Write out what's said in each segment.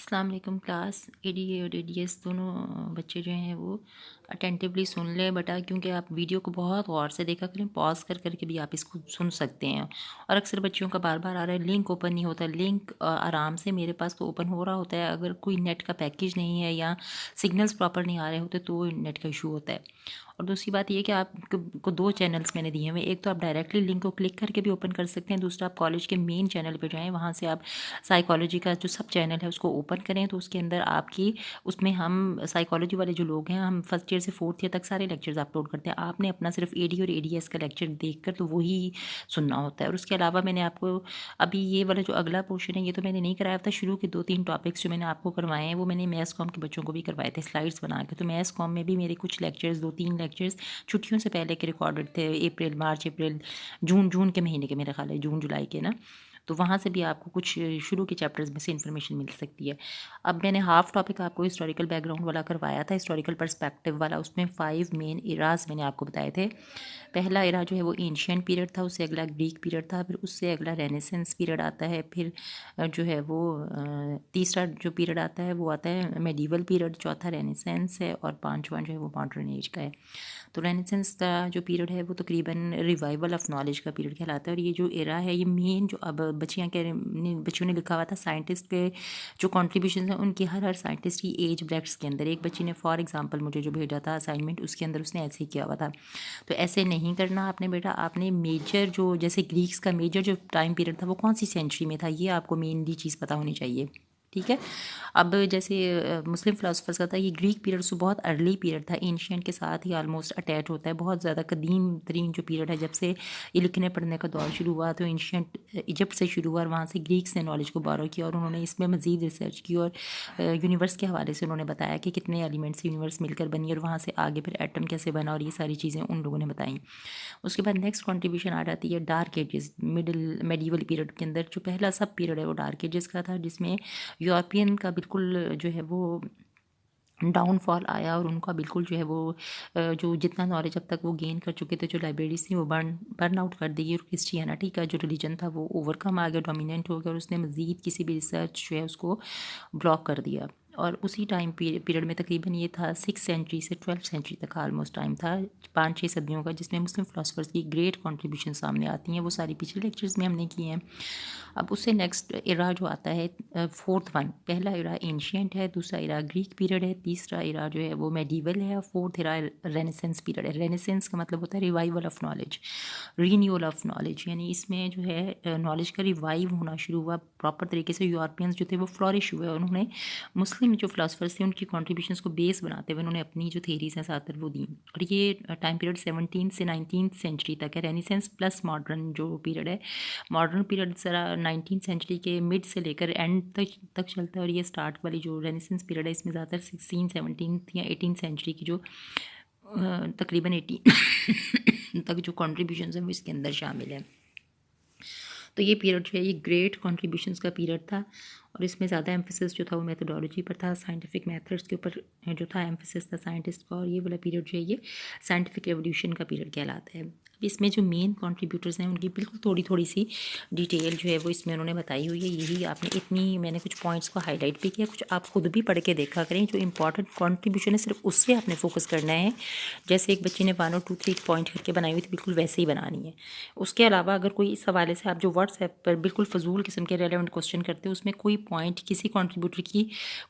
अस्सलाम वालेकुम class ADA और एडीएस दोनों बच्चे जो हैं वो अटेंटिवली सुन लें बेटा, क्योंकि आप वीडियो को बहुत गौर से देखा करें, पॉज कर करके भी आप इसको सुन सकते हैं। और अक्सर बच्चों का बार बार आ रहा है लिंक ओपन नहीं होता। लिंक आराम से मेरे पास तो ओपन हो रहा होता है, अगर कोई नेट का पैकेज नहीं है या सिग्नल्स प्रॉपर नहीं आ रहे होते तो नेट का इशू होता है। और दूसरी बात ये कि आपको दो चैनल्स मैंने दिए हुए हैं। एक तो आप डायरेक्टली लिंक को क्लिक करके भी ओपन कर सकते हैं, दूसरा आप कॉलेज के मेन चैनल पे जाएं, वहाँ से आप साइकोलॉजी का जो सब चैनल है उसको ओपन करें तो उसके अंदर आपकी उसमें हम साइकोलॉजी वाले जो लोग हैं, हम फर्स्ट ईयर से फोर्थ ईयर तक सारे लेक्चर्स अपलोड करते हैं। आपने अपना सिर्फ एडी और एडीएस का लेक्चर देखकर तो वही सुनना होता है। और उसके अलावा मैंने आपको अभी ये वाला जो अगला पोर्शन है ये तो मैंने नहीं कराया था। शुरू के 2-3 टॉपिक्स जो मैंने आपको करवाए हैं वो मैंने मैथ्स कॉम के बच्चों को भी करवाए थे स्लाइड्स बना के। तो मैथ्स कॉम में भी मेरे कुछ लेक्चर्स 2-3 लेक्चर्स छुट्टियों से पहले के रिकॉर्डेड थे, अप्रैल मार्च अप्रैल जून के महीने के, मेरा ख्याल है जून जुलाई के ना। तो वहाँ से भी आपको कुछ शुरू के चैप्टर्स में से इन्फॉर्मेशन मिल सकती है। अब मैंने हाफ टॉपिक आपको हिस्टोरिकल बैकग्राउंड वाला करवाया था, हिस्टोरिकल पर्सपेक्टिव वाला। उसमें 5 मेन इराज मैंने आपको बताए थे। पहला इरा जो है वो एंशियंट पीरियड था, उससे अगला ग्रीक पीरियड था, फिर उससे अगला रेनेसेंस पीरियड आता है, फिर जो है वो तीसरा जो पीरियड आता है वो आता है मेडिवल पीरियड, चौथा रेनेसेंस है और पांचवा जो है वो मॉडर्न एज का है। तो रेनेसेंस का जो पीरियड है वो तकरीबन रिवाइवल ऑफ नॉलेज का पीरियड कहलाता है। और ये जो एरा है ये मेन जो अब बच्चियों ने लिखा हुआ था साइंटिस्ट के जो कॉन्ट्रीब्यूशन है उनकी, हर साइंटिस्ट की एज ब्रैकेट्स के अंदर। एक बच्ची ने फॉर एग्जांपल मुझे जो भेजा था असाइनमेंट, उसके अंदर उसने ऐसे ही किया हुआ था। तो ऐसे नहीं करना आपने बेटा, आपने मेजर जो जैसे ग्रीक्स का मेजर जो टाइम पीरियड था वो कौन सी सेंचुरी में था ये आपको मेनली चीज़ पता होनी चाहिए, ठीक है। अब जैसे मुस्लिम फ़िलासफ़र्स का था, ये ग्रीक पीरियड से बहुत अर्ली पीरियड था, एंशियंट के साथ ही ऑलमोस्ट अटैच होता है, बहुत ज़्यादा कदीम तरीन जो पीरियड है। जब से ये लिखने पढ़ने का दौर शुरू हुआ तो एंशियंट इजिप्ट से शुरू हुआ और वहाँ से ग्रीक्स ने नॉलेज को बोरो किया और उन्होंने इसमें मज़ीद रिसर्च की और यूनिवर्स के हवाले से उन्होंने बताया कि कितने एलिमेंट्स यूनिवर्स मिलकर बनी और वहाँ से आगे फिर एटम कैसे बना और ये सारी चीज़ें उन लोगों ने बताई। उसके बाद नेक्स्ट कंट्रीब्यूशन आ जाती है डार्क एजेस, मेडिवल पीरियड के अंदर जो पहला सब पीरियड है वो डार्क एजेस का था, जिसमें यूरोपियन का बिल्कुल जो है वो डाउनफॉल आया और उनका बिल्कुल जो है वो जो जितना नॉलेज अब तक वो गेन कर चुके थे, जो लाइब्रेरीज थी वो बर्न आउट कर दी। और क्रिश्चियनिटी का जो रिलीजन था वो ओवरकम आ गया, डोमिनेंट हो गया और उसने मज़ीद किसी भी रिसर्च जो है उसको ब्लॉक कर दिया। और उसी टाइम पीरियड में तकरीबन ये था 6 सेंचुरी से 12 सेंचुरी तक ऑलमोस्ट टाइम था, 5-6 सदियों का, जिसमें मुस्लिम फ़िलासफ़र्स की ग्रेट कंट्रीब्यूशन सामने आती हैं। वो सारी पिछले लेक्चर्स में हमने किए हैं। अब उससे नेक्स्ट इरा जो आता है फोर्थ वन, पहला इरा एंशियंट है, दूसरा इरा ग्रीक पीरियड है, तीसरा इरा जो है वो मेडिवल है और फोर्थ इरा रेनेसेंस पीरियड है। रेनेसेंस का मतलब होता है revival of knowledge, renewal of knowledge, यानी इसमें जो है नॉलेज का रिवाइव होना शुरू हुआ प्रॉपर तरीके से। यूरोपियंस जो थे वो फ्लॉरिश हुए, उन्होंने मुस्लिम जो फिलासफर्स थे उनकी कॉन्ट्रीब्यूशंस को बेस बनाते हुए उन्होंने अपनी जो थेरीज हैं ज़्यादातर वो दी। और ये टाइम पीरियड 17 से 19 सेंचुरी तक है। रेनेसेंस प्लस मॉडर्न जो पीरियड है, मॉडर्न पीरियड ज़रा 19 सेंचुरी के मिड से लेकर एंड तक चलता है। और ये स्टार्ट वाली जो रेनेसेंस पीरियड है इसमें ज़्यादातर 16, 17 या 18 सेंचुरी की जो तकरीबन 18 तक जो कॉन्ट्रीब्यूशन है वो इसके अंदर शामिल है। तो ये पीरियड जो है ये ग्रेट कॉन्ट्रीब्यूशंस का पीरियड था और इसमें ज़्यादा एम्फेसिस जो था वो मेथोडोलॉजी पर था, साइंटिफिक मेथड्स के ऊपर जो था एम्फेसिस था साइंटिस्ट का। और ये वाला पीरियड जो है ये साइंटिफिक रेवोल्यूशन का पीरियड कहलाता है। अब इसमें जो मेन कंट्रीब्यूटर्स हैं उनकी बिल्कुल थोड़ी थोड़ी सी डिटेल जो है वो इसमें उन्होंने बताई हुई है। यही आपने इतनी, मैंने कुछ पॉइंट्स को हाईलाइट भी किया, कुछ आप खुद भी पढ़ के देखा करें। जो इंपॉर्टेंट कंट्रीब्यूशन है सिर्फ उससे आपने फोकस करना है। जैसे एक बच्चे ने 1 और 2, 3 पॉइंट करके बनाई हुई थी, बिल्कुल वैसे ही बनानी है। उसके अलावा अगर कोई इस हवाले से आप जो व्हाट्सएप पर बिल्कुल फजूल किस्म के रेलेवेंट क्वेश्चन करते हो, उसमें कोई पॉइंट किसी कंट्रीब्यूटर की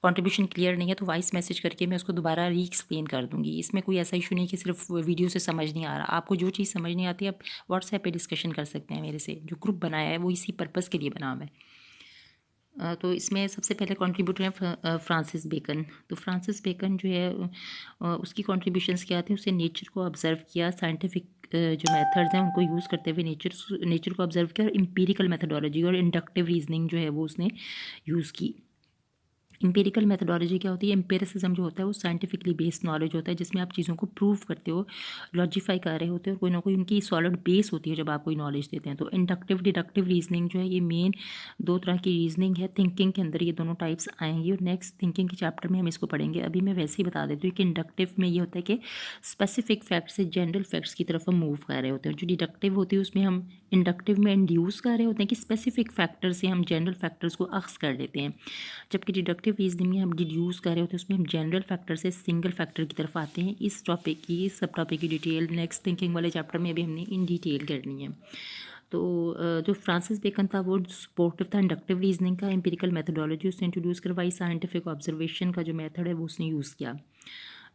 कंट्रीब्यूशन क्लियर नहीं है तो वॉइस मैसेज करके मैं उसको दोबारा री एक्सप्लेन कर दूंगी। इसमें कोई ऐसा इशू नहीं कि सिर्फ वीडियो से समझ नहीं आ रहा। आपको जो चीज़ समझ नहीं आती आप व्हाट्सएप पे डिस्कशन कर सकते हैं मेरे से। जो ग्रुप बनाया है वो इसी पर्पज़ के लिए बना है। तो इसमें सबसे पहले कंट्रीब्यूटर हैं फ्रांसिस बेकन। तो फ्रांसिस बेकन जो है उसकी कंट्रीब्यूशंस क्या थे, उससे नेचर को ऑब्जर्व किया, साइंटिफिक जो मेथड्स हैं उनको यूज़ करते हुए नेचर को ऑब्जर्व किया और एम्पिरिकल मेथडोलॉजी और इंडक्टिव रीजनिंग जो है वो उसने यूज़ की। इंपेरिकल मेथडोलॉजी क्या होती है, एम्पेरिसिज्म जो होता है वो साइंटिफिकली बेस्ड नॉलेज होता है जिसमें आप चीज़ों को प्रूव करते हो, लॉजिफाई कर रहे होते हो और कोई ना कोई उनकी सॉलिड बेस होती है जब आप कोई नॉलेज देते हैं। तो इंडक्टिव डिडक्टिव रीजनिंग जो है ये मेन 2 तरह की रीजनिंग है। थिंकिंग के अंदर ये दोनों टाइप्स आएंगी और नेक्स्ट थिंकिंग के चैप्टर में हम इसको पढ़ेंगे। अभी मैं वैसे ही बता देती हूँ कि इंडक्टिव में ये होता है कि स्पेसिफिक फैक्ट से जनरल फैक्ट्स की तरफ हम मूव कर रहे होते हैं। जो डिडक्टिव होती है उसमें हम इंडक्टिव में इंड्यूस कर रहे होते हैं कि स्पेसिफिक फैक्टर से हम जनरल फैक्टर्स को अख्स कर लेते हैं, जबकि डिडक्टिव इंडक्टिव रीजनिंग में हम डिड्यूस कर रहे होते हैं, उसमें हम जनरल फैक्टर से सिंगल फैक्टर की तरफ आते हैं। इस सब टॉपिक की डिटेल नेक्स्ट थिंकिंग वाले चैप्टर में भी हमने इन डिटेल करनी है। तो जो फ्रांसिस बेकन था वो सपोर्टिव था इंडक्टिव रीजनिंग का। एम्पिरिकल मेथडोलॉजी उसने इंट्रोड्यूस करवाई, साइंटिफिक ऑब्जर्वेशन का जो मेथड है वो उसने यूज़ किया।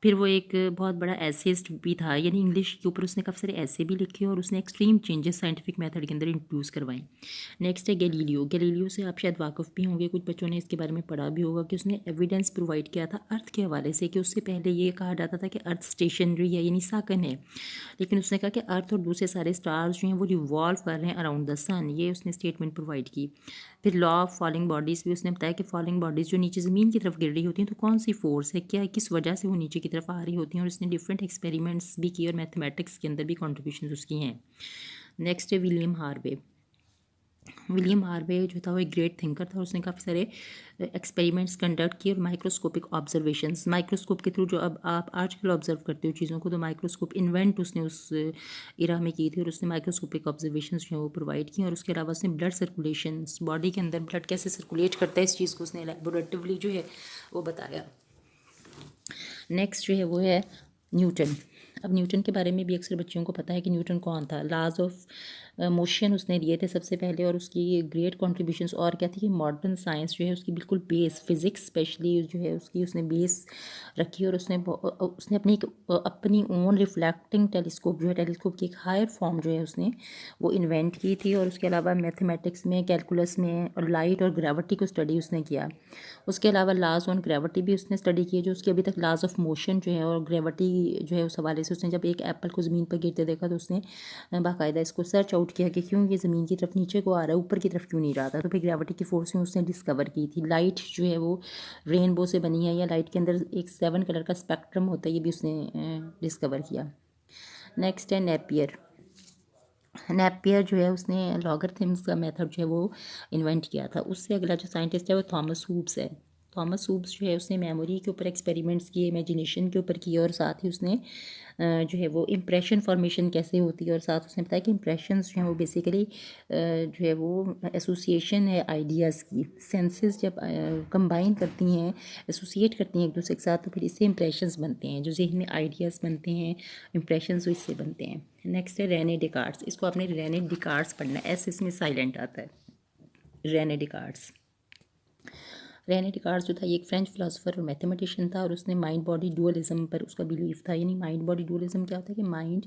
फिर वो एक बहुत बड़ा एसेइस्ट भी था, यानी इंग्लिश के ऊपर उसने काफ़ी सारे ऐसे भी लिखे और उसने एक्सट्रीम चेंजेस साइंटिफिक मेथड के अंदर इंट्रोड्यूस करवाए। नेक्स्ट है गैलीलियो से आप शायद वाकिफ़ भी होंगे, कुछ बच्चों ने इसके बारे में पढ़ा भी होगा कि उसने एविडेंस प्रोवाइड किया था अर्थ के हवाले से कि उससे पहले ये कहा जाता था कि अर्थ स्टेशनरी है यानी साकन है, लेकिन उसने कहा कि अर्थ और दूसरे सारे स्टार्स जो हैं वो रिवॉल्व कर रहे हैं अराउंड द सन, ये उसने स्टेटमेंट प्रोवाइड की। फिर लॉ ऑफ फॉलिंग बॉडीज़ भी उसने बताया कि फॉलिंग बॉडीज़ जो नीचे ज़मीन की तरफ गिर रही होती हैं तो कौन सी फोर्स है, क्या किस वजह से वो नीचे की तरफ आ रही होती हैं, और इसने डिफरेंट एक्सपेरिमेंट्स भी किए और मैथमेटिक्स के अंदर भी कॉन्ट्रीब्यूशन उसकी हैं। नेक्स्ट है विलियम हार्वे जो था वो एक ग्रेट थिंकर था, उसने काफ़ी सारे एक्सपेरिमेंट्स कंडक्ट किए और माइक्रोस्कोपिक ऑब्जर्वेशंस, माइक्रोस्कोप के थ्रू जो अब आप आजकल ऑब्जर्व करते हो चीज़ों को, तो माइक्रोस्कोप इन्वेंट उसने उस इरा में की थी और उसने माइक्रोस्कोपिक ऑब्जर्वेशंस जो है वो प्रोवाइड की। और उसके अलावा उसने ब्लड सर्कुलेशन, बॉडी के अंदर ब्लड कैसे सर्कुलेट करता है, इस चीज़ को उसने लैबोरेटिवली जो है वो बताया। नेक्स्ट जो है वो है न्यूटन। अब न्यूटन के बारे में भी अक्सर बच्चों को पता है कि न्यूटन कौन था। लॉज ऑफ मोशन उसने दिए थे सबसे पहले, और उसकी ग्रेट कॉन्ट्रीब्यूशंस और क्या थी कि मॉडर्न साइंस जो है उसकी बिल्कुल बेस, फिज़िक्स स्पेशली जो है उसकी उसने बेस रखी। और उसने अपनी ओन रिफ्लेक्टिंग टेलीस्कोप जो है, टेलीस्कोप की एक हायर फॉर्म जो है उसने वो इन्वेंट की थी। और उसके अलावा मैथमेटिक्स में, कैलकुलस में और लाइट और ग्रेविटी को स्टडी उसने किया। उसके अलावा लाज ऑन ग्रेविटी भी उसने स्टडी की है, जो उसके अभी तक लाज ऑफ मोशन जो है और ग्रेविटी जो है उस हवाले से उसने जब एक एप्पल को ज़मीन पर गिरते देखा तो उसने बाकायदा इसको सर्च आउट किया कि क्यों ये ज़मीन की तरफ नीचे को आ रहा है, ऊपर की तरफ क्यों नहीं रहा था। तो फिर ग्रेविटी की फोर्स में उसने डिस्कवर की थी। लाइट जो है वो रेनबो से बनी है, या लाइट के अंदर एक 7 कलर का स्पेक्ट्रम होता है, ये भी उसने डिस्कवर किया। नेक्स्ट है नेपियर जो है उसने लॉगरिथम्स का मेथड जो है वो इन्वेंट किया था। उससे अगला जो साइंटिस्ट है वो थॉमस हूब्स है। थॉमस हूब्स जो है उसने मेमोरी के ऊपर एक्सपेरिमेंट्स किए, इमेजिनेशन के ऊपर किए, और साथ ही उसने जो है वो इम्प्रेशन फॉर्मेशन कैसे होती है, और साथ उसने बताया कि इम्प्रेशंस जो हैं वो बेसिकली जो है वो एसोसिएशन है आइडियाज़ की। सेंसेस जब कंबाइन करती हैं, एसोसिएट करती हैं एक दूसरे के साथ, तो फिर इससे इम्प्रेशंस बनते हैं, जो जहन में आइडियाज़ बनते हैं, इम्प्रेशंस वो इससे बनते हैं। नेक्स्ट है रेने डिकार्ड्स। इसको आपने रेने डिकार्ड्स पढ़ना है, एस इसमें साइलेंट आता है। रेने डिकार्ड्स जो था ये एक फ्रेंच फिलोसोफर और मैथमेटिशियन था, और उसने माइंड बॉडी डुअलिज्म पर उसका बिलीफ था। यानी माइंड बॉडी डुअलिज्म क्या होता है कि माइंड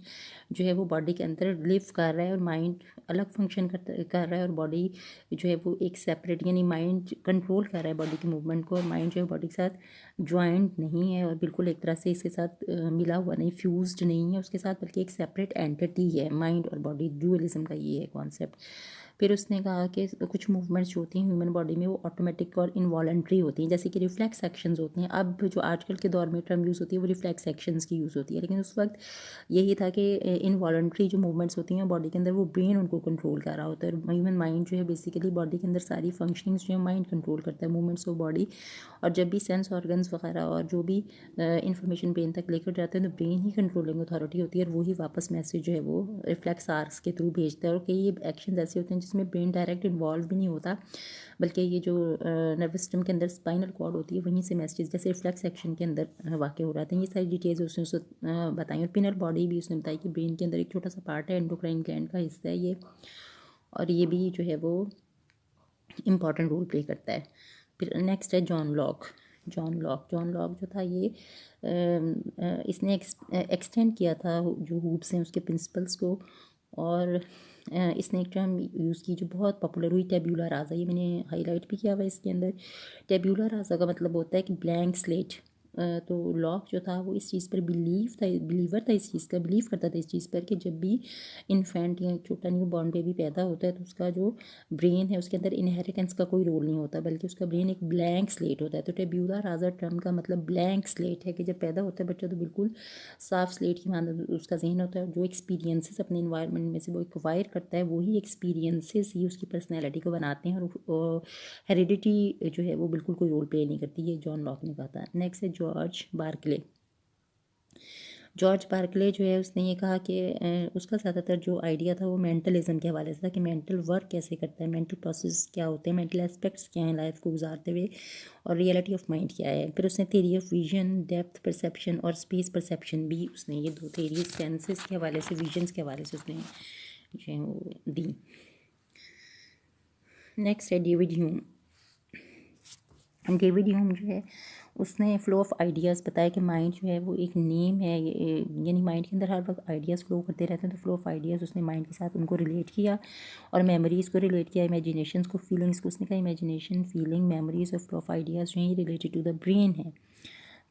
जो है वो बॉडी के अंदर लिव कर रहा है और माइंड अलग फंक्शन कर रहा है, और बॉडी जो है वो एक सेपरेट, यानी माइंड कंट्रोल कर रहा है बॉडी के मूवमेंट को, और माइंड जो है बॉडी के साथ ज्वाइंट नहीं है और बिल्कुल एक तरह से इसके साथ मिला हुआ नहीं, फ्यूज्ड नहीं है उसके साथ, बल्कि एक सेपरेट एंटिटी है माइंड और बॉडी। डुअलिज्म का ये है कॉन्सेप्ट। फिर उसने कहा कि कुछ मूवमेंट्स जो होती हैं ह्यूमन बॉडी में वो ऑटोमेटिक और इनवॉलंट्री होती हैं, जैसे कि रिफ्लेक्स एक्शंस होते हैं। अब जो आजकल के दौर में टर्म यूज़ होती है वो रिफ्लेक्स एक्शंस की यूज़ होती है, लेकिन उस वक्त यही था कि इनवॉलंट्री जो मूवमेंट्स होती हैं बॉडी के अंदर वो ब्रेन उनको कंट्रोल कर रहा होता है। और ह्यूमन माइंड जो है बेसिकली बॉडी के अंदर सारी फंक्शनिंग्स जो है माइंड कंट्रोल करता है, मूवमेंट्स ऑफ बॉडी। और जब भी सेंस ऑर्गन्स वगैरह और जो भी इंफॉर्मेशन ब्रेन तक लेकर जाते हैं तो ब्रेन ही कंट्रोलिंग अथॉरिटी होती है, और वही वापस मैसेज जो है वो रिफ्लेक्स आर्क्स के थ्रू भेजता है। और कई एक्शन ऐसे होते हैं जिसमें ब्रेन डायरेक्ट इन्वॉल्व भी नहीं होता, बल्कि ये जो नर्वस सिस्टम के अंदर स्पाइनल कॉर्ड होती है वहीं से मैसेज जैसे रिफ्लेक्स एक्शन के अंदर वाक़ हो रहा था। ये सारी डिटेल्स उसने बताई। और पिनल बॉडी भी उसने बताई कि ब्रेन के अंदर एक छोटा सा पार्ट है, एंडोक्राइन ग्लैंड का हिस्सा है ये, और ये भी जो है वो इम्पॉर्टेंट रोल प्ले करता है। फिर नेक्स्ट है जॉन लॉक जो था ये इसने एक्सटेंड किया था जो हूब्स हैं उसके प्रिंसिपल्स को। और इसने एक टर्म यूज़ की जो बहुत पॉपुलर हुई, टेब्यूला राजा। ये मैंने हाईलाइट भी किया हुआ है इसके अंदर। टेब्यूला राजा का मतलब होता है कि ब्लैंक स्लेट। तो लॉक जो था वो इस चीज़ पर बिलीवर था, इस चीज़ का बिलीव करता था इस चीज़ पर कि जब भी इन्फेंट या छोटा न्यू बॉर्न बेबी पैदा होता है तो उसका जो ब्रेन है उसके अंदर इनहेरिटेंस का कोई रोल नहीं होता, बल्कि उसका ब्रेन एक ब्लैंक स्लेट होता है। तो टेब्यूला राजा टर्म का मतलब ब्लैंक स्लेट है कि जब पैदा होता है बच्चा तो बिल्कुल साफ स्लेट की मानद उसका जहन होता है। जो एक्सपीरियंसेस अपने इन्वायरमेंट में से वो एक्वायर करता है वही एक्सपीरियंसेस ही उसकी पर्सनैलिटी को बनाते हैं, और हेरिडिटी जो है वो बिल्कुल कोई रोल प्ले नहीं करती। ये जॉन लॉक ने कहा था। नेक्स्ट है जॉर्ज जॉर्ज बार्कले जो है उसने ये कहा कि उसका ज़्यादातर जो आइडिया था वो मेंटलिज्म के हवाले से था कि मेंटल वर्क कैसे करता है, मेंटल प्रोसेस क्या होते हैं, मेंटल एस्पेक्ट्स क्या हैं लाइफ को गुजारते हुए, और रियलिटी ऑफ माइंड क्या है। फिर उसने theory of vision, depth perception और स्पेस परसेप्शन भी, उसने ये दो थेरी सेंसेस के हवाले से, विजन्स के हवाले से उसने जो है वो दी। नेक्स्ट है डेविड ह्यूम। डेविड ह्यूम जो है उसने फ्लो ऑफ आइडियाज़ बताया कि माइंड जो है वो एक नेम है, यानी माइंड के अंदर हर वक्त आइडियाज़ फ्लो करते रहते हैं। तो फ्लो ऑफ आइडियाज़ उसने माइंड के साथ उनको रिलेट किया और मेमोरीज़ को रिलेट किया, इमेजिनेशंस को, फीलिंग्स को। उसने कहा इमेजिनेशन, फीलिंग, मेमोरीज और फ्लो ऑफ आइडियाज़ जो हैं ये रिलेटेड टू द ब्रेन है।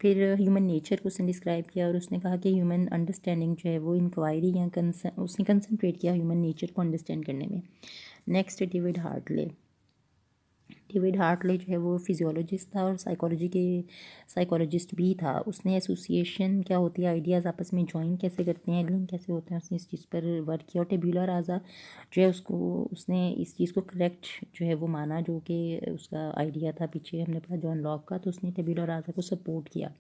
फिर ह्यूमन नेचर को उसने डिस्क्राइब किया और उसने कहा कि ह्यूमन अंडरस्टैंडिंग जो है वो इंक्वायरी या उसने कंसनट्रेट किया ह्यूमन नेचर को अंडरस्टैंड करने में। नेक्स्ट है डेविड हार्टले। डेविड हार्टले जो है वो फिजियोलॉजिस्ट था और साइकोलॉजिस्ट भी था। उसने एसोसिएशन क्या होती है, आइडियाज़ आपस में ज्वाइन कैसे करते हैं, लिंक कैसे होते हैं, उसने इस चीज़ पर वर्क किया। और टेब्यूला राजा जो है उसने इस चीज़ को करेक्ट जो है वो माना, जो कि उसका आइडिया था पीछे हमने पढ़ा जॉन लॉक का, तो उसने टेब्यूला राजा को सपोर्ट किया।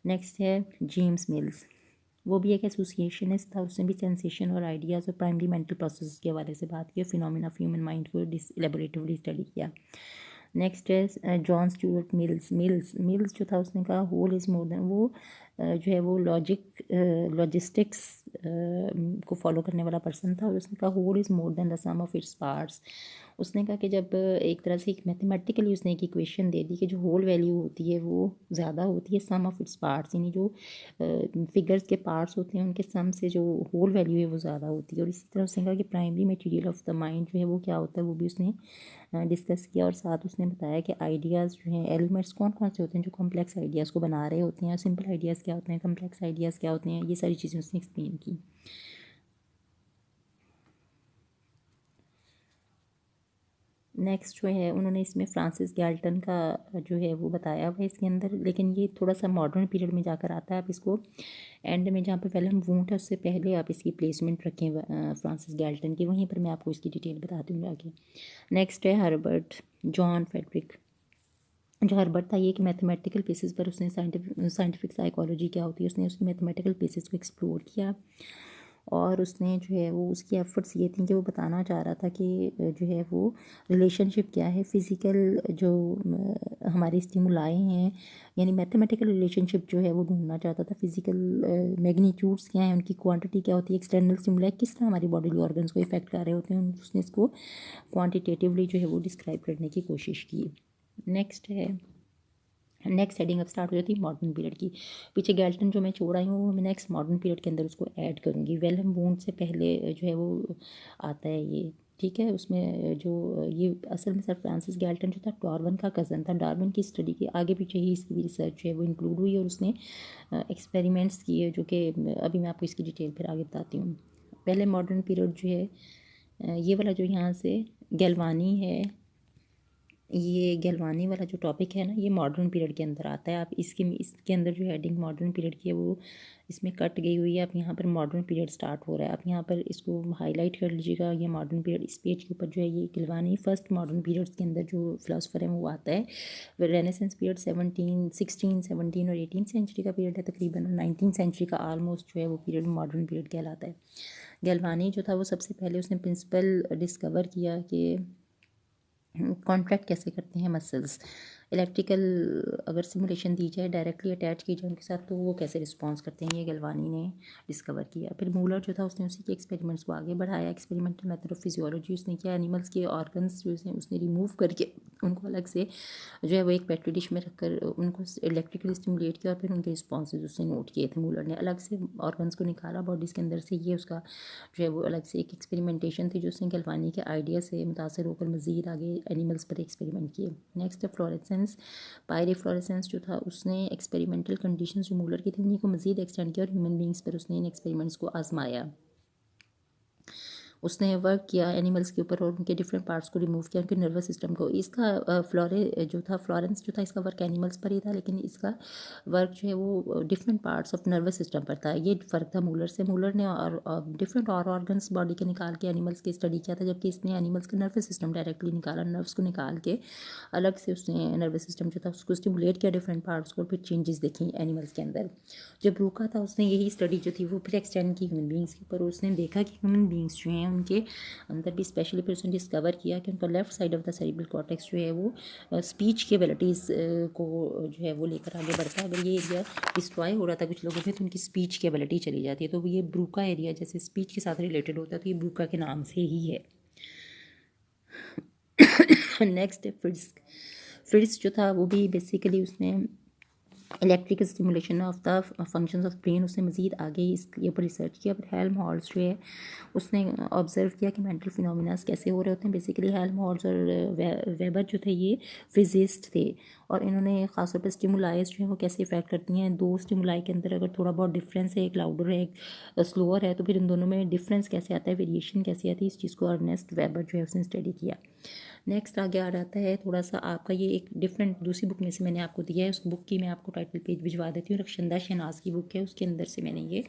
नेक्स्ट है जेम्स मिल्स। वो भी एक एसोसिएशनिस्ट था, उसने भी सेंसेशन और आइडियाज़ और प्राइमरी मेंटल प्रोसेस के हवाले से बात की, फिनोमेना ऑफ ह्यूमन माइंड को एलेबोरेटिवली स्टडी किया। नेक्स्ट है जॉन स्टुअर्ट मिल्स। मिल्स जो था उसने कहा होल इज़ मोर देन, वो जो है वो लॉजिस्टिक्स को फॉलो करने वाला पर्सन था और उसने कहा whole is more than the sum of its parts. उसने कहा कि जब एक तरह से एक मैथमेटिकली उसने एक इक्वेशन दे दी कि जो होल वैल्यू होती है वो ज़्यादा होती है सम ऑफ इट्स पार्ट्स, यानी जो फिगर्स के पार्ट्स होते हैं उनके सम से जो होल वैल्यू है वो ज़्यादा होती है। और इसी तरह उसने कहा कि primary material of the mind जो है वो क्या होता है, वो भी उसने डिस्कस किया। और साथ उसने बताया कि आइडियाज़ जो हैं, एलिमेंट्स कौन कौन से होते हैं जो कॉम्प्लेक्स आइडियाज़ को बना रहे होते हैं, सिंपल आइडियाज़ क्या होते हैं, कॉम्प्लेक्स आइडियाज़ क्या होते हैं, ये सारी चीज़ें उसने एक्सप्लेन की। नेक्स्ट जो है उन्होंने इसमें फ्रांसिस गैल्टन का जो है वो बताया हुआ है इसके अंदर, लेकिन ये थोड़ा सा मॉडर्न पीरियड में जाकर आता है। आप इसको एंड में जहाँ पे वेलम वूंट है उससे पहले आप इसकी प्लेसमेंट रखें फ्रांसिस गैल्टन की, वहीं पर मैं आपको इसकी डिटेल बताती हूँ आगे। नेक्स्ट है हर्बर्ट जॉन फ्रेडरिक। जो हर्बर्ट था ये कि मैथमेटिकल बेसिस पर उसने साइंटिफिक साइकोलॉजी क्या होती है उसने उसकी मैथमेटिकल बेसिस को एक्सप्लोर किया। और उसने जो है वो उसकी एफर्ट्स ये थी कि वो बताना चाह रहा था कि जो है वो रिलेशनशिप क्या है, फ़िज़िकल जो हमारे स्टिमुलाई हैं, यानी मैथमेटिकल रिलेशनशिप जो है वो ढूंढना चाहता था। फिज़िकल मैग्नीट्यूड्स क्या हैं, उनकी क्वांटिटी क्या होती है, एक्सटर्नल स्टिमुलाई किस तरह हमारी बॉडी ऑर्गन्स को इफेक्ट कर रहे होते हैं, उसने इसको क्वान्टिटेटिवली जो है वो डिस्क्राइब करने की कोशिश की। नेक्स्ट है, नेक्स्ट हेडिंग अब स्टार्ट हो जाती है मॉडर्न पीरियड की। पीछे गैल्टन जो मैं छोड़ आई हूँ वो मैं नेक्स्ट मॉडर्न पीरियड के अंदर उसको ऐड करूँगी। वेलम वूंट से पहले जो है वो आता है ये, ठीक है। उसमें जो ये असल में सर फ्रांसिस गैल्टन जो था डार्विन का कज़न था। डार्विन की स्टडी के आगे पीछे ही इसकी भी रिसर्च जो है वो इंक्लूड हुई और उसने एक्सपेरिमेंट्स किए, जो कि अभी मैं आपको इसकी डिटेल फिर आगे बताती हूँ। पहले मॉडर्न पीरियड जो है ये वाला जो यहाँ से गैल्वानी है, ये गैल्वानी वाला जो टॉपिक है ना ये मॉडर्न पीरियड के अंदर आता है। आप इसके अंदर जो हेडिंग मॉडर्न पीरियड की है वो इसमें कट गई हुई है। आप यहाँ पर मॉडर्न पीरियड स्टार्ट हो रहा है, आप यहाँ पर इसको हाईलाइट कर लीजिएगा। ये मॉडर्न पीरियड इस पेज के ऊपर जो है ये गैल्वानी फर्स्ट मॉडर्न पीरियड्स के अंदर जो फिलोसफर है वो आता है। रेनेसेंस पीरियड 16 और 18 सेंचुरी का पीरियड है तकरीबन, और 19 सेंचुरी का आलमोस्ट जो है वो पीरियड मॉडर्न पीरियड कहलाता है। गैल्वानी जो था वो सबसे पहले उसने प्रिंसिपल डिस्कवर किया कि कॉन्ट्रैक्ट कैसे करते हैं मसल्स, इलेक्ट्रिकल अगर सिमुलेशन दी जाए डायरेक्टली अटैच की जाए उनके साथ तो वो कैसे रिस्पॉन्स करते हैं, ये गैल्वानी ने डिस्कवर किया। फिर मूलर जो था उसने उसी के एक्सपेरिमेंट्स को आगे बढ़ाया। एक्सपेरिमेंटल मेथड ऑफ फिजियोलॉजी उसने किया, एनिमल्स के ऑर्गन्स जो उसने रिमूव करके उनको अलग से जो है वो एक पेट्री डिश में रखकर उनको इलेक्ट्रिकली स्टिमुलेट किया और फिर उनके रिस्पॉन्सेज उसने नोट किए थे। मूलर ने अलग से ऑर्गन्स को निकाला बॉडीज़ के अंदर से, ये उसका जो है वो अलग से एक एक्सपेरिमेंटेशन थी जो उसने गैल्वानी के आइडिया से मुतासर होकर मज़ीद आगे एनिमल्स पर एक्सपेरिमेंट किए। नेक्स्ट है फ्लोरेसेंस। पायरी फ्लोरेसेंस जो था उसने एक्सपेरिमेंटल कंडीशंस जो मूलर की थी उन्हीं को मज़ीद एक्सटेंड किया और ह्यूमन बींग्स पर उसने इन एक्सपेरिमेंट्स को आजमाया। उसने वर्क किया एनिमल्स के ऊपर और उनके डिफरेंट पार्ट्स को रिमूव किया, उनके नर्वस सिस्टम को। इसका फ्लोरेंस जो था इसका वर्क एनिमल्स पर ही था, लेकिन इसका वर्क जो है वो different parts of nervous system पर था। ये फ़र्क था मूलर से। मूलर ने और डिफरेंट और ऑर्गन्स बॉडी के निकाल के एनिमल्स की स्टडी किया था, जबकि इसने एनिमल्स का नर्वस सिस्टम डायरेक्टली निकाला, नर्व्स को निकाल के अलग से उसने नर्वस सिस्टम जो था उसको स्टिमुलेट किया डिफरेंट पार्ट्स को, फिर चेंजेस देखी एनिमल्स के अंदर। जब ब्रूका था उसने यही स्टडी जो थी वो फिर एक्सटेंड की ह्यूमन बींग्स के ऊपर। उसने देखा कि ह्यूमन बींग्स जो हैं उनके अंदर भी स्पेशली फिर उसने डिस्कवर किया कि उनका left side of the cerebral cortex जो है वो स्पीच की एबिलिटीज़ को जो है वो लेकर आगे बढ़ता है। अगर ये एरिया डिस्ट्रॉय हो रहा था कुछ लोगों में तो उनकी स्पीच की एबिलिटी चली जाती है। तो ये ब्रूका एरिया जैसे स्पीच के साथ रिलेटेड होता है, तो ये ब्रूका के नाम से ही है। नेक्स्ट है फ्रिट्ज। फ्रिट्ज जो था वो भी बेसिकली उसने electrical stimulation of the functions of brain, उसने मज़ीद आगे इसके ऊपर रिसर्च किया। पर हेल्महोल्ट्ज़ जो है उसने ऑब्जर्व किया कि मेंटल फिनोमिनास कैसे हो रहे होते हैं। बेसिकली हेल्महोल्ट्ज़ और वेबर जो थे ये फिजिस्ट थे, और इन्होंने ख़ासतौर पर स्टिमुलाइज जो है वो कैसे इफेक्ट करती हैं। दो स्टिमुलाई के अंदर अगर थोड़ा बहुत डिफरेंस है, एक लाउडर है एक स्लोअर है, तो फिर इन दोनों में डिफरेंस कैसे आता है, वेरिएशन कैसे आती है, इस चीज़ को अर्नेस्ट वेबर जो है उसने स्टडी किया। नेक्स्ट आगे आ जाता है थोड़ा सा आपका ये एक डिफरेंट दूसरी बुक में से मैंने आपको दिया है। उस बुक की मैं आपको टाइटल पेज भिजवा देती हूँ। रक्षंदा शहनाज की बुक है, उसके अंदर से मैंने ये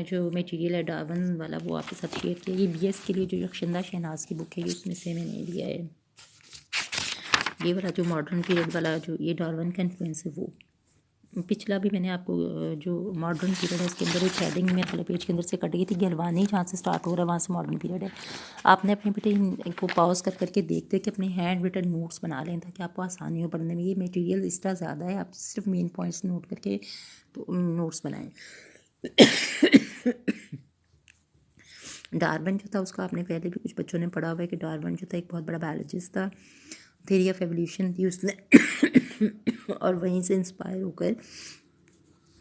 जो मटेरियल है डार्विन वाला वो आपके साथ शेयर किया। ये बीएस के लिए जो रक्षंदा शहनाज की बुक है ये उसमें से मैंने लिया है। ये वाला जो मॉडर्न पीरियड वाला जो ये डार्विन का इन्फ्लुएंस है वो। पिछला भी मैंने आपको जो मॉडर्न पीरियड है इसके अंदर एक हेडिंग मेरे वाले पेज के अंदर से कट गई थी, गलवानी जहाँ से स्टार्ट हो रहा है वहाँ से मॉडर्न पीरियड है। आपने अपने बेटे इनको पॉज कर करके देखते कि अपने हैंड रिटन नोट्स बना लें ताकि आपको आसानी हो पढ़ने में। ये मटेरियल इसका ज़्यादा है, आप सिर्फ मेन पॉइंट्स नोट करके तो नोट्स बनाएं। डार्विन जो था उसका आपने पहले भी कुछ बच्चों ने पढ़ा हुआ है कि डार्विन जो था एक बहुत बड़ा बायोलॉजिस्ट था। थ्योरी ऑफ एवोल्यूशन थी उसने और वहीं से इंस्पायर होकर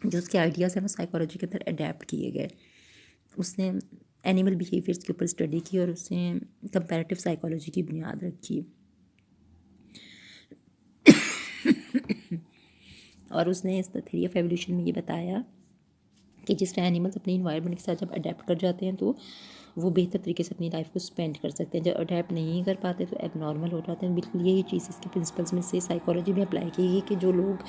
जो उसके आइडियाज़ हैं वो साइकोलॉजी के अंदर अडेप्ट किए गए। उसने एनिमल बिहेवियर्स के ऊपर स्टडी की और उसने कंपैरेटिव साइकोलॉजी की बुनियाद रखी। और उसने इस थ्योरी ऑफ एवोल्यूशन में ये बताया कि जिस तरह एनिमल्स अपनी इन्वायरमेंट के साथ जब अडेप्ट कर जाते हैं तो वो बेहतर तरीके से अपनी लाइफ को स्पेंड कर सकते हैं। जब अडेप्ट नहीं कर पाते तो एबनॉर्मल हो जाते हैं। बिल्कुल यही चीज़ इसके प्रिंसिपल्स में से साइकोलॉजी में अप्लाई की गई कि जो लोग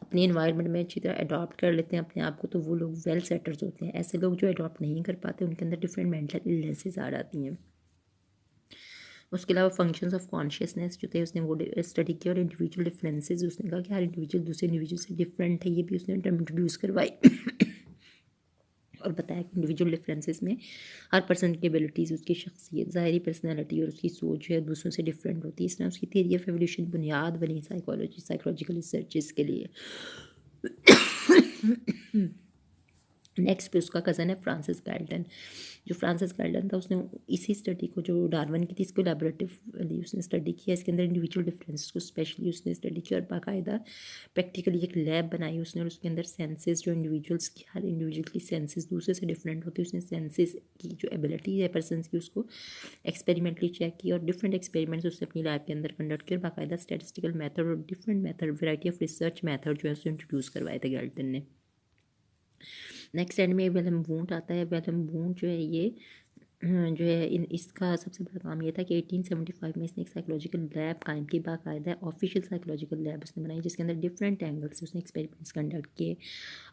अपनी इन्वायरमेंट में अच्छी तरह अडॉप्ट कर लेते हैं अपने आप को तो वो लोग वेल सेटर्स होते हैं। ऐसे लोग जो अडॉप्ट नहीं कर पाते उनके अंदर डिफरेंट मेंटल इलनेसेस आ जाती हैं। उसके अलावा फंक्शंस ऑफ कॉन्शियसनेस जो थे उसने वो स्टडी किया और इंडिविजुअल डिफरेंसेस उसने कहा कि हर इंडिविजुअल दूसरे इंडिविजुअल से डिफरेंट है। ये भी उसने टर्म इंट्रोड्यूस करवाई और बताया कि इंडिविजुअल डिफरेंसेस में हर पर्सन की एबिलिटीज़, उसकी शख्सियत, ज़ाहरी पर्सनैलिटी और उसकी सोच जो है दूसरों से डिफरेंट होती है। इसने उसकी थ्योरी ऑफ एवोल्यूशन बुनियाद बनी साइकोलॉजिकल रिसर्चेस के लिए। नेक्स्ट पे उसका कज़न है फ्रांसिस गैल्टन। जो फ्रांसिस गैल्टन था उसने इसी स्टडी को जो डार्विन की थी इसको लैबोरेटिवली उसने स्टडी किया। इसके अंदर इंडिविजुअल डिफरेंसेस को स्पेशली उसने स्टडी किया और बाकायदा प्रैक्टिकली एक लैब बनाई उसने और उसके अंदर सेंसेस जो इंडिविजुअल्स की हर इंडिविजुअल की सेंसेस दूसरे से डिफरेंट होती है। उसने सेंसेस की जो एबिलिटी है पर्सन की उसको एक्सपेरिमेंटली चेक किया और डिफरेंट एक्सपेरिमेंट्स उसने अपनी लैब के अंदर कंडक्ट किया। बाकायदा स्टैटिस्टिकल मेथड और different method variety of research method जो है उसको इंट्रोड्यूस करवाए थे गैल्टन ने। नेक्स्ट एंड में विलियम वुंट आता है। विलियम वुंट जो है ये जो है इसका सबसे बड़ा काम ये था कि 1875 में इसने एक साइकोलॉजिकल लैब कायम की, बाकायदा ऑफिशियल साइकोलॉजिकल लैब उसने बनाई जिसके अंदर डिफरेंट एंगल से उसने एक्सपेरिमेंट्स कंडक्ट किए।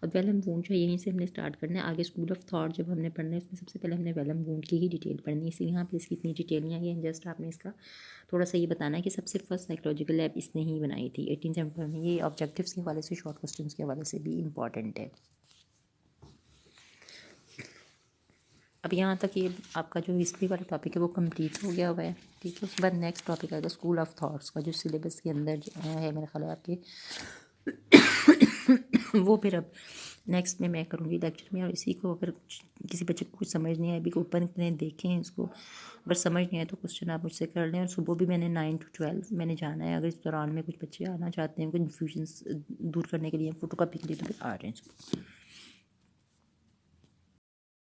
अब विलियम वुंट जो है यहीं से हमने स्टार्ट करना है। आगे स्कूल ऑफ थॉट जब हमने पढ़ना है उसमें सबसे पहले हमने विलियम वुंट की ही डिटेल पढ़नी है, इसलिए यहाँ पर इसकी इतनी डिटेल नहीं आई है। जस्ट आपने इसका थोड़ा सा ये बताना है कि सबसे फर्स्ट साइकोलॉजिकल लैब इसने ही बनाई थी 1875 में। ये ऑब्जेक्टिव्स के हवाले से, शॉर्ट क्वेश्चन के हवाले से भी इंपॉर्टेंट है। अब यहाँ तक ये आपका जो हिस्ट्री वाला टॉपिक है वो कंप्लीट हो गया हुआ है, ठीक है। उसके बाद नेक्स्ट टॉपिक आएगा स्कूल ऑफ थॉट्स का, जो सिलेबस के अंदर है मेरे ख्याल है आपके वो फिर अब नेक्स्ट में मैं करूँगी लेक्चर में। और इसी को अगर किसी बच्चे को कुछ समझ नहीं आए अभी को ओपन करें, देखें इसको, अगर समझ नहीं आए तो क्वेश्चन आप मुझसे कर लें। और सुबह भी मैंने 9 to 12 मैंने जाना है। अगर इस दौरान में कुछ बच्चे आना चाहते हैं, कोई कन्फ्यूजन दूर करने के लिए, फ़ोटो कॉपी के लिए, तो फिर आ रहे हैं।